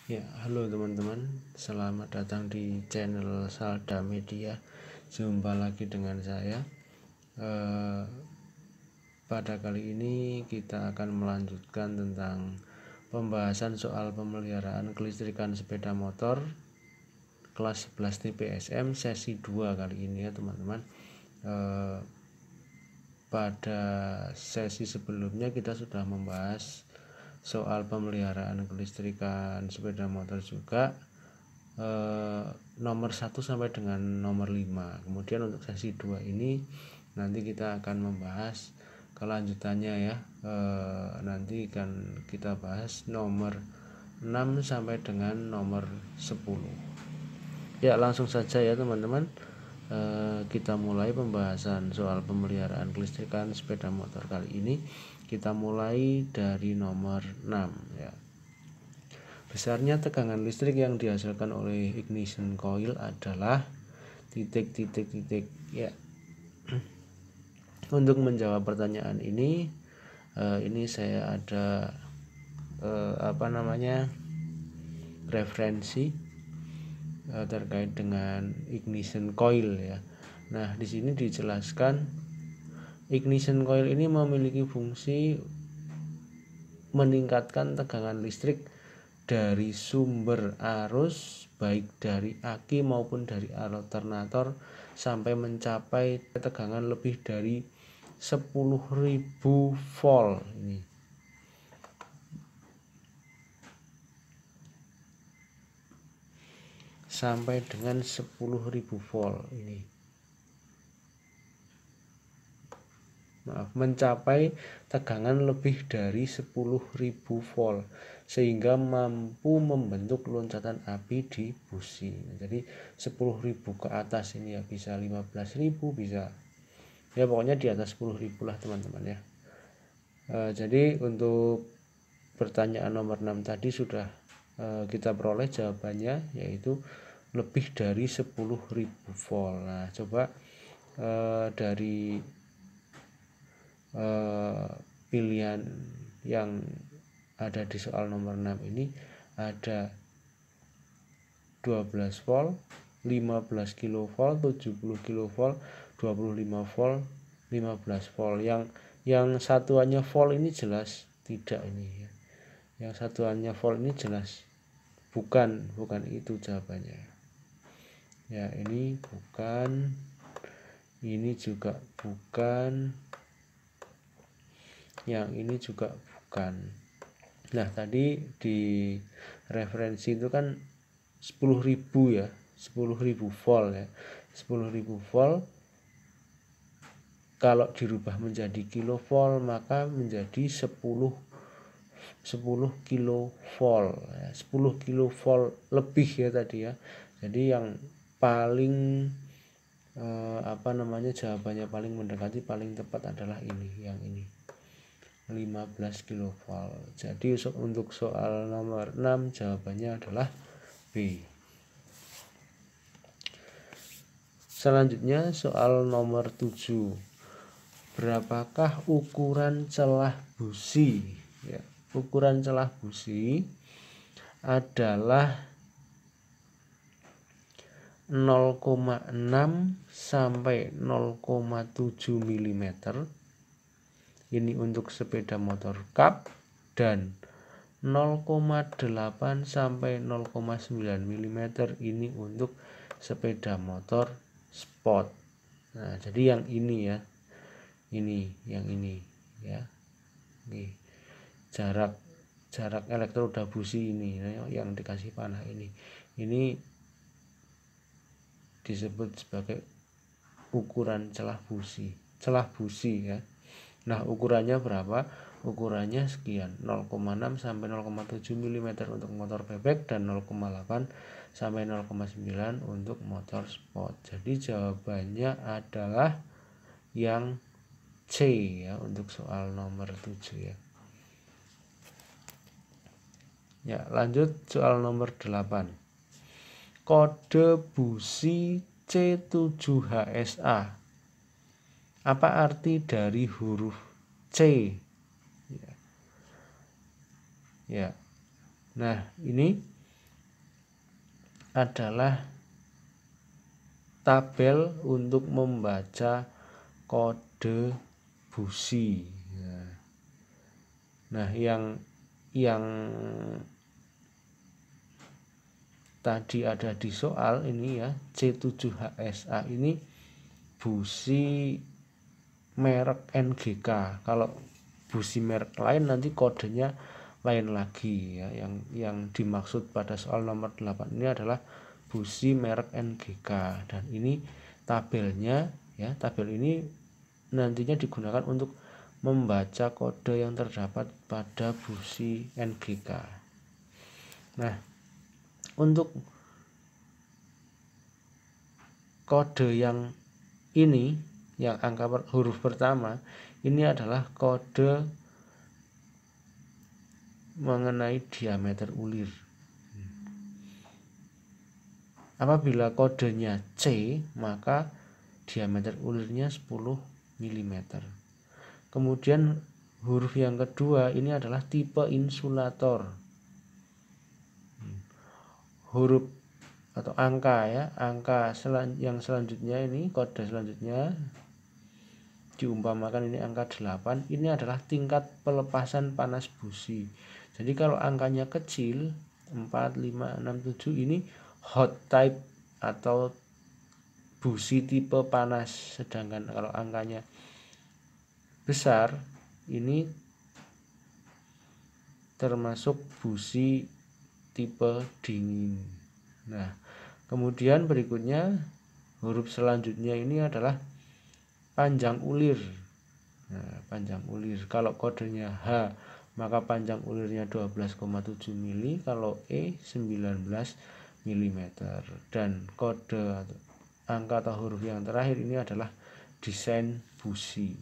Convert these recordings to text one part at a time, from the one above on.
Ya, halo teman-teman, selamat datang di channel Salda Media. Jumpa lagi dengan saya. Pada kali ini kita akan melanjutkan tentang pembahasan soal pemeliharaan kelistrikan sepeda motor kelas 11 TPSM sesi 2 kali ini ya teman-teman. Pada sesi sebelumnya kita sudah membahas soal pemeliharaan kelistrikan sepeda motor juga, nomor 1 sampai dengan nomor 5. Kemudian untuk sesi 2 ini nanti kita akan membahas kelanjutannya ya. Nanti akan kita bahas nomor 6 sampai dengan nomor 10. Ya, langsung saja ya teman-teman. Kita mulai pembahasan soal pemeliharaan kelistrikan sepeda motor kali ini. Kita mulai dari nomor 6 ya. Besarnya tegangan listrik yang dihasilkan oleh ignition coil adalah titik ya. Untuk menjawab pertanyaan ini saya ada referensi terkait dengan ignition coil ya. Nah, di sini dijelaskan ignition coil ini memiliki fungsi meningkatkan tegangan listrik dari sumber arus baik dari aki maupun dari alternator sampai mencapai tegangan lebih dari 10.000 volt ini. Sampai dengan 10.000 volt ini. Mencapai tegangan lebih dari 10.000 volt sehingga mampu membentuk loncatan api di busi. Jadi 10.000 ke atas ini ya, bisa 15.000, bisa ya pokoknya di atas 10.000 lah teman-teman ya. Jadi untuk pertanyaan nomor 6 tadi sudah kita peroleh jawabannya, yaitu lebih dari 10.000 volt. Nah, coba dari pilihan yang ada di soal nomor 6 ini ada 12 volt, 15 kV, 70 kV, 25 volt, 15 volt. Yang satuannya volt ini jelas tidak ini ya. Yang satuannya volt ini jelas bukan itu jawabannya. Ya, ini bukan, ini juga bukan, yang ini juga bukan. Nah, tadi di referensi itu kan 10.000 ya, 10.000 volt ya. 10.000 volt kalau dirubah menjadi kilovolt maka menjadi 10 kilovolt ya, 10 kilovolt lebih ya tadi ya. Jadi yang paling jawabannya paling mendekati, paling tepat adalah ini, yang ini 15 kilovolt. Jadi untuk soal nomor 6 jawabannya adalah B. Selanjutnya soal nomor 7. Berapakah ukuran celah busi? Ya, ukuran celah busi adalah 0,6 sampai 0,7 mm. Ini untuk sepeda motor cup, dan 0,8 sampai 0,9 mm ini untuk sepeda motor sport. Nah, jadi yang ini ya. Yang ini ya. Nih. Jarak elektroda busi ini yang dikasih panah ini. Ini disebut sebagai ukuran celah busi ya. Nah, ukurannya berapa? Ukurannya sekian, 0,6 sampai 0,7 mm untuk motor bebek dan 0,8 sampai 0,9 untuk motor sport. Jadi jawabannya adalah yang C ya untuk soal nomor 7 ya. Ya, lanjut soal nomor 8. Kode busi C7HSA. Apa arti dari huruf C? Ya. Nah, ini adalah tabel untuk membaca kode busi. Nah, yang tadi ada di soal ini ya, C7HSA ini busi merek NGK. Kalau busi merek lain nanti kodenya lain lagi ya. Yang dimaksud pada soal nomor 8 ini adalah busi merek NGK, dan ini tabelnya ya. Tabel ini nantinya digunakan untuk membaca kode yang terdapat pada busi NGK. Nah, untuk kode yang ini, yang angka huruf pertama, ini adalah kode mengenai diameter ulir. Apabila kodenya C, maka diameter ulirnya 10 mm. Kemudian huruf yang kedua ini adalah tipe insulator. Huruf atau angka ya, angka yang selanjutnya ini, kode selanjutnya diumpamakan ini angka 8, ini adalah tingkat pelepasan panas busi. Jadi kalau angkanya kecil 4, 5, 6, 7 ini hot type atau busi tipe panas, sedangkan kalau angkanya besar ini termasuk busi tipe dingin. Nah, kemudian berikutnya huruf selanjutnya ini adalah panjang ulir. Nah, panjang ulir, kalau kodenya H maka panjang ulirnya 12,7 mili, kalau E 19 mm. Dan kode atau angka atau huruf yang terakhir ini adalah desain busi.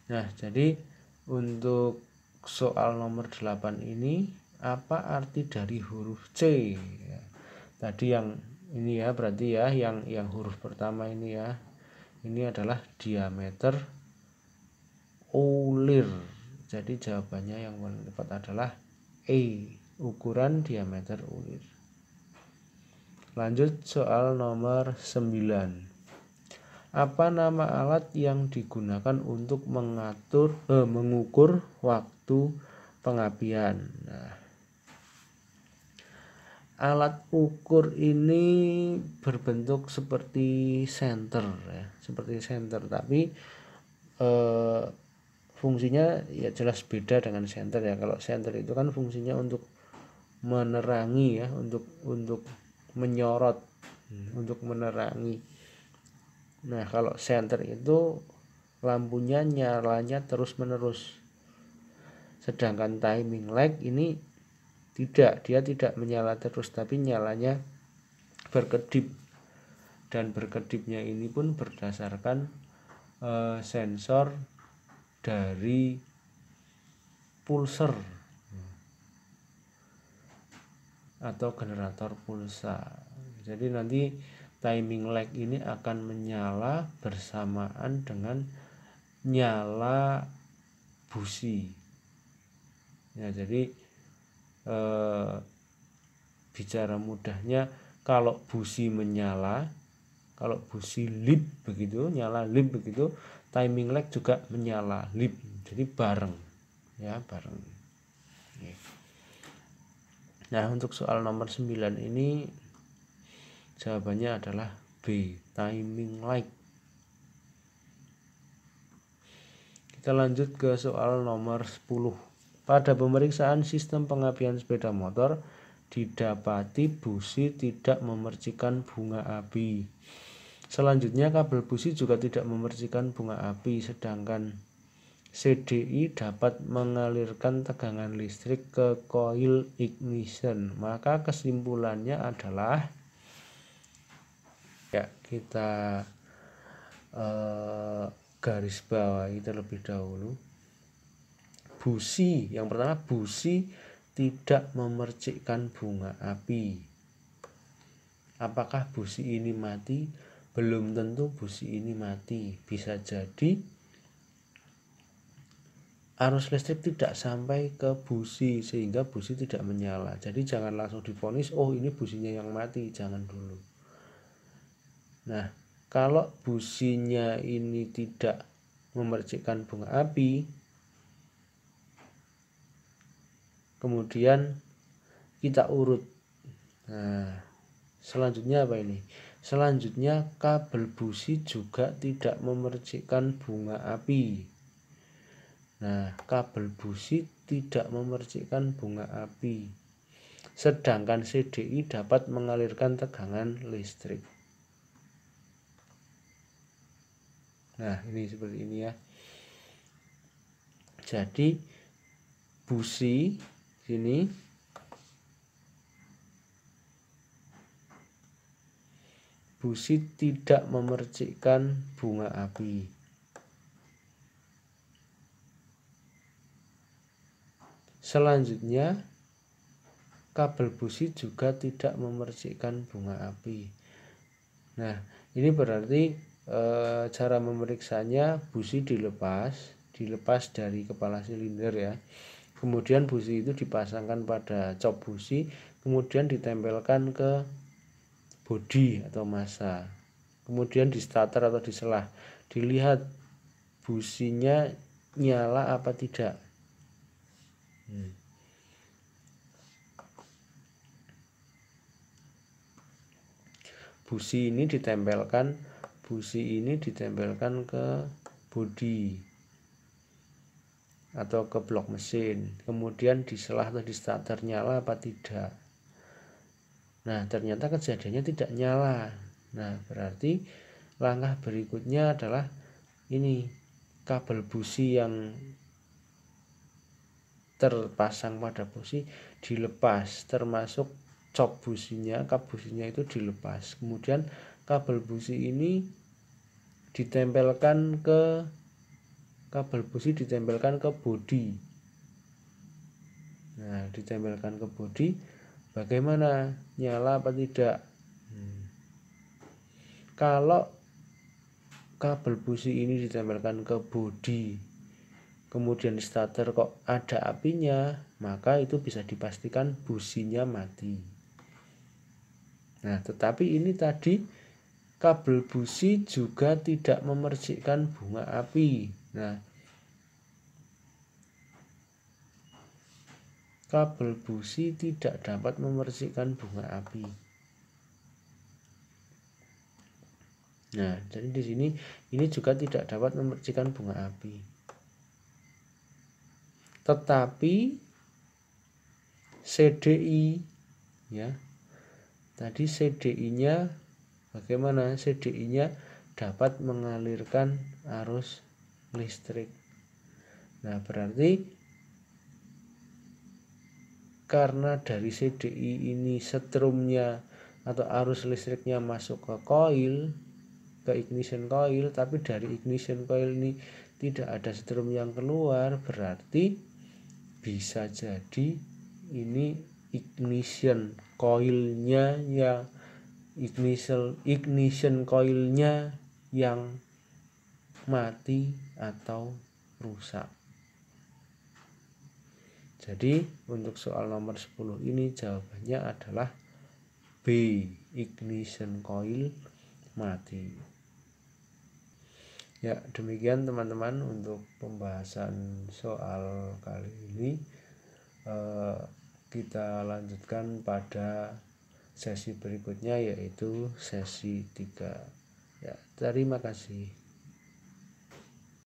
Nah, jadi untuk soal nomor 8 ini, apa arti dari huruf C? Ya, tadi yang ini ya, berarti ya yang huruf pertama ini ya, ini adalah diameter ulir. Jadi jawabannya yang paling tepat adalah E, ukuran diameter ulir. Lanjut soal nomor 9. Apa nama alat yang digunakan untuk mengukur waktu pengapian? Nah, alat ukur ini berbentuk seperti senter ya, tapi fungsinya ya jelas beda dengan senter ya. Kalau senter itu kan fungsinya untuk menerangi ya, untuk menyorot, untuk menerangi. Nah, kalau senter itu lampunya nyalanya terus-menerus. Sedangkan timing lag ini tidak, dia tidak menyala terus, tapi nyalanya berkedip. Dan berkedipnya ini pun berdasarkan sensor dari pulser atau generator pulsa. Jadi nanti timing lag ini akan menyala bersamaan dengan nyala busi. Ya, jadi bicara mudahnya, kalau busi menyala, kalau busi lip begitu, nyala lip begitu, timing lag juga menyala lip. Jadi bareng ya, bareng. Nah, untuk soal nomor 9 ini jawabannya adalah B, timing lag. Kita lanjut ke soal nomor 10. Pada pemeriksaan sistem pengapian sepeda motor, didapati busi tidak memercikan bunga api. Selanjutnya kabel busi juga tidak memercikan bunga api, sedangkan CDI dapat mengalirkan tegangan listrik ke koil ignition. Maka kesimpulannya adalah, ya kita garis bawahi terlebih dahulu. Busi, yang pertama, busi tidak memercikkan bunga api. Apakah busi ini mati? Belum tentu busi ini mati. Bisa jadi arus listrik tidak sampai ke busi sehingga busi tidak menyala. Jadi jangan langsung divonis oh ini businya yang mati, jangan dulu. Nah, kalau businya ini tidak memercikkan bunga api, kemudian kita urut. Nah, selanjutnya apa ini? Selanjutnya kabel busi juga tidak memercikkan bunga api. Nah, kabel busi tidak memercikkan bunga api. Sedangkan CDI dapat mengalirkan tegangan listrik. Nah, ini seperti ini ya. Jadi busi sini busi tidak memercikkan bunga api. Selanjutnya kabel busi juga tidak memercikkan bunga api. Nah, ini berarti cara memeriksanya busi dilepas dari kepala silinder ya. Kemudian busi itu dipasangkan pada cop busi, kemudian ditempelkan ke bodi atau massa. Kemudian di starter atau di selah dilihat businya nyala apa tidak. Busi ini ditempelkan ke bodi atau ke blok mesin, kemudian di selah atau di starter nyala apa tidak. Nah, ternyata kejadiannya tidak nyala. Nah, berarti langkah berikutnya adalah ini, kabel busi yang terpasang pada busi dilepas, termasuk cop businya, kap businya itu dilepas. Kemudian kabel busi ini ditempelkan ke bodi. Nah, ditempelkan ke bodi, bagaimana? Nyala apa tidak? Kalau kabel busi ini ditempelkan ke bodi, kemudian starter kok ada apinya, maka itu bisa dipastikan businya mati. Nah, tetapi ini tadi kabel busi juga tidak memercikkan bunga api. Nah, kabel busi tidak dapat memercikkan bunga api. Nah, jadi di sini ini juga tidak dapat memercikkan bunga api. Tetapi CDI ya. Tadi CDI-nya bagaimana? CDI-nya dapat mengalirkan arus listrik. Nah, berarti karena dari CDI ini setrumnya atau arus listriknya masuk ke koil, ke ignition coil, tapi dari ignition coil ini tidak ada setrum yang keluar, berarti bisa jadi ini ignition coilnya yang mati atau rusak. Jadi untuk soal nomor 10 ini jawabannya adalah B, ignition coil mati. Ya, demikian teman-teman untuk pembahasan soal kali ini. Kita lanjutkan pada sesi berikutnya, yaitu sesi 3. Ya, terima kasih.